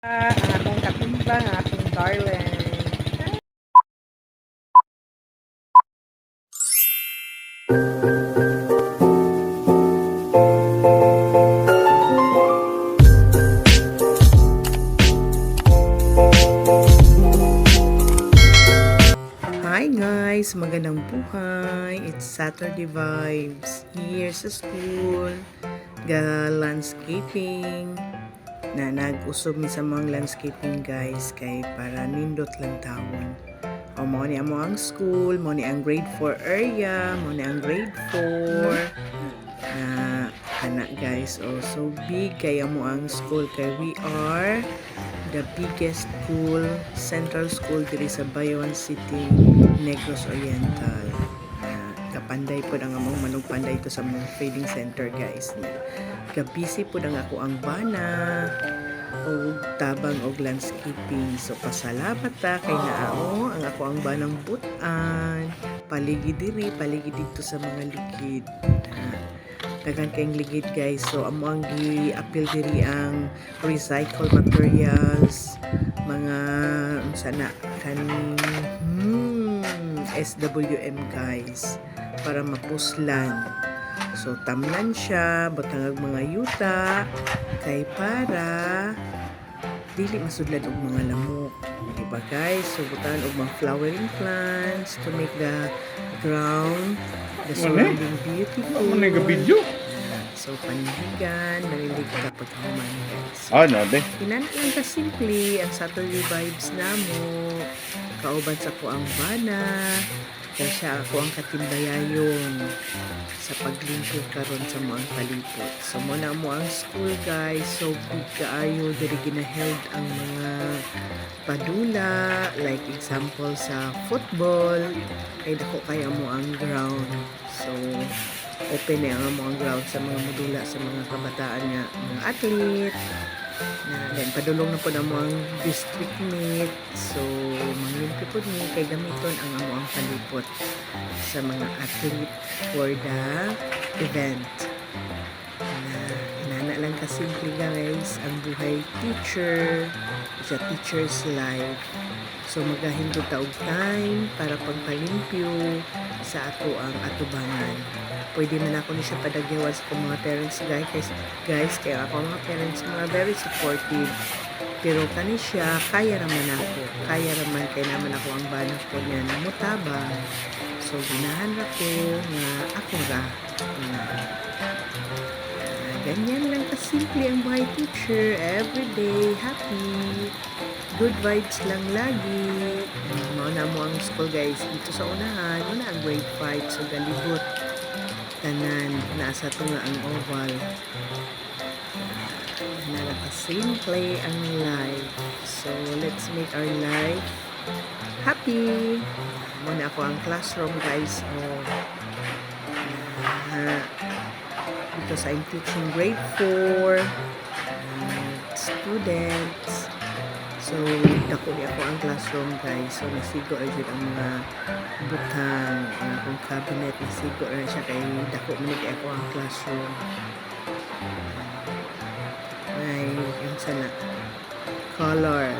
Ang akong katimbang, ang akong darling. Hi guys! Magandang buhay! It's Saturday vibes here sa school. Landscaping na nag-usog mi sa mga landscaping guys kay para nindot lang tawon. O mo ni amo ang school, mo ni ang grade 4 area, mo ni ang grade 4 na kana guys. Oh, so big kay amo ang school kay we are the biggest school, central school diri sa Bayon City, Negros Oriental. Kapanday po ang among manugpanday ito sa mga trading center guys. Kabisi po ang ako ang bana o tabang og landscaping. So pasalamat ta kay naao ang ako ang banang butan, paligid diri, paligid dito sa mga ligid. Dagan kayong ligid guys. So amo ang gi-appeal diri ang recycled materials, mga sana kaning SWM guys para mapuslan. So tamnan siya, butang mga yuta kay para dili masudlan og mga lamok. Diba guys? So butangan og mga flowering plants to make the ground, the surrounding beautiful. So panindigan, nalilig ka pagkahuman guys. No, de. Inan lang ka simple ang Saturday vibes namo. Kauban sa ko ang bana. Kaya siya ako ang katimbayayon sa paglimpyo karon sa mga palipot. So muna mo ang school guys. So big kaayo diri ginaheld ang mga padula, like example sa football, kay dako kaya mo ang ground. So open na ang mga ground sa mga modula sa mga kabataan nga mga athlete na then padulong na po na mo ang district meet. So manglimpyo po ni kay gamiton ang amo ang palipot sa mga athlete for the event. Inana lang kasimple guys ang buhay teacher sa teacher's life. So magahindog ta og time para pagpalimpyo sa ato ang atubangan. Pwede man ako ni siya padagyawan sa mga parents guys kaya ako mga parents mga very supportive. Pero kani siya kaya raman kay naman ako ang bana ko niya na mutabang. So ganahan ra ko nga ako ra ganyan lang kasimple ang buhay teacher. Everyday happy, good vibes lang lagi. Mauna mo ang school guys dito sa unahan. Una ang grade 5 so galibot tanan nasa to nga ang oval. Simple ang life. So let's make our life happy. Muna ako ang classroom guys. Because I'm teaching grade 4 students. So, dako ni ako ang classroom guys. So, nasigo agad ang mga butang, ang akong cabinet. Nasigo na siya kay dako manig ako ang classroom. Ay, yung sana. Color.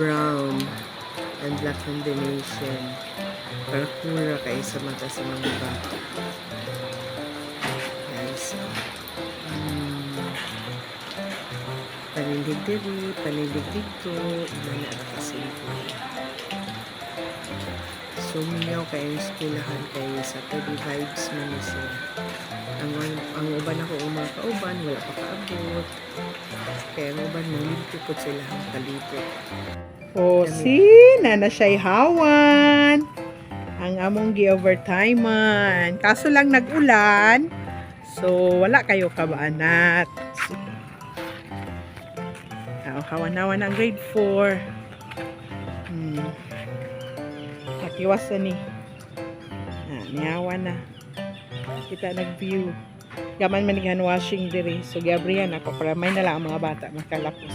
Brown and black combination. Para kura kayo sa mata sa mga bata. Guys, panilig diri, panilig dito, na kasi. So, minyaw kayo skulahan kayo sa Saturday vibes man siya. Ang uban ako mga kauban, wala pa kaabot. Kaya ang uban, malimpyo po sila ang palipot. O, na siya'y hawan. Ang among gi-overtimean. Kaso lang nag-ulan. So, wala kayo kabaanat. So, hawan-hawan ang grade 4. Nakiwas na ni. Niyawan na. Kita nag-view. Gaman man hand washing diri. So, gabriyan ako para may nala ang mga bata makalapos.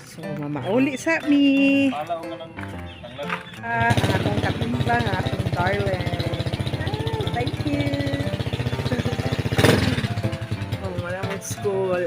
So, mamauli sa mi. Ang akong katimbang, ang akong darling. Thank you. Maraming school.